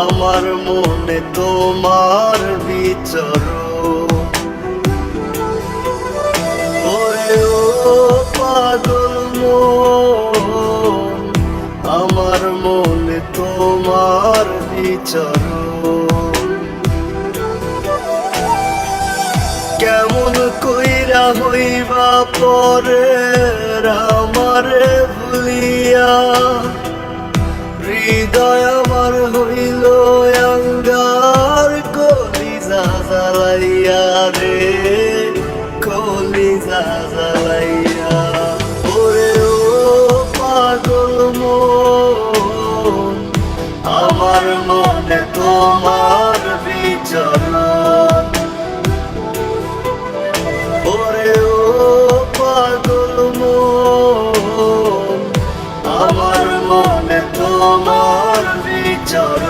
আমার মনে তোমার বিচরণ, ওরে ও পাগল মন, আমার মনে তোমার বিচরণ। কেমন কইরা হইবা পরে আমারে ভুলিয়া, হৃদয় আমার হইল অঙ্গার, কলিজা জ্বালাইয়া রে, কলিজা জ্বালাইয়া। ওরে ও পাগল মন, আমার মনে তোমার বিচরণ, ওরে ও পাগল মন, আমার মনে তোমার বিচরণ।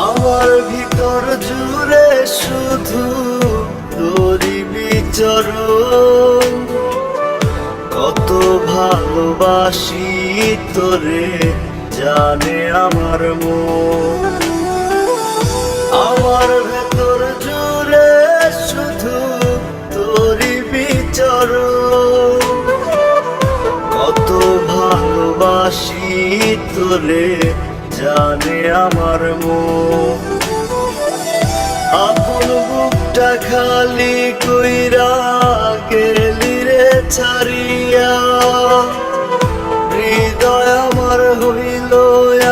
আমার ভিতর জুড়ে শুধু তোরই বিচরণ, কত ভালোবাসি তোরে জানে আমার মন। আমার ভেতর জুড়ে শুধু তোরই বিচরণ, কত ভালোবাসি তোরে জানে আমার মন। আপন বুকটা খালি কইরা গেলি রে ছাড়িয়া, হৃদয় আমার হইল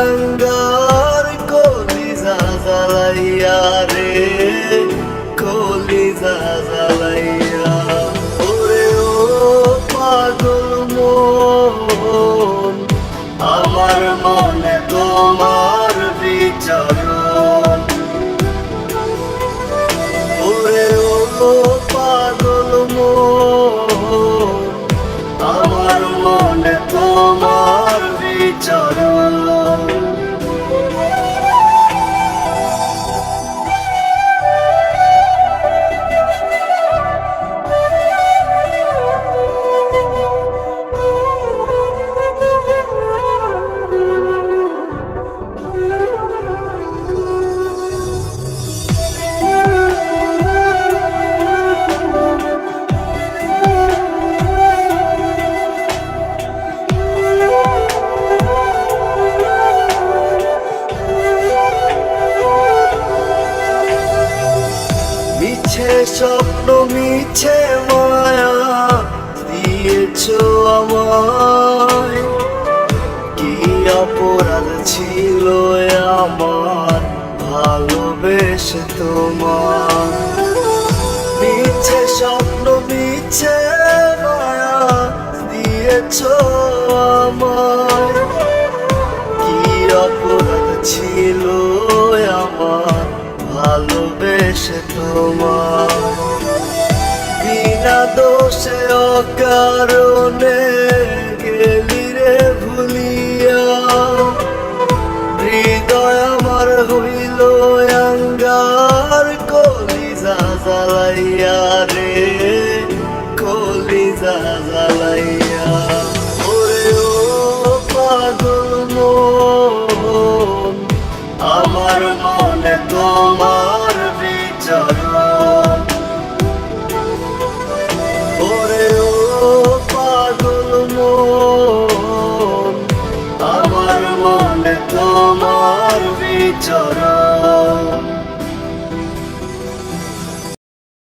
অঙ্গার, কলিজা জ্বালাইয়া রে, কলিজা জ্বালাইয়া। ওরে ও পাগল মন, আমার মনে তোমার বিচরণ, ওরে ও পাগল মন, আমার মনে তোমার বিচরণ। মিছে স্বপ্ন মিছে মায়া দিয়েছো আমায়, কি অপরাধ ছিল আমার ভালোবেসে তোমার। মিছে স্বপ্ন মিছে মায়া দিয়েছো আমায়, কি অপরাধ ছিল আমার ভালোবেসে তোমার। বিনা দোষে অকারণে গেলি রে ভুলিয়া, হৃদয় আমার হইল অঙ্গার, কলিজা জ্বালাইয়া রে, কলিজা জ্বালাইয়া। ওরে ও পাগল মন, আমার মনে তোমার বিচরণ, ওরে ও পাগল মন, আমার মনে তোমার বিচরণ।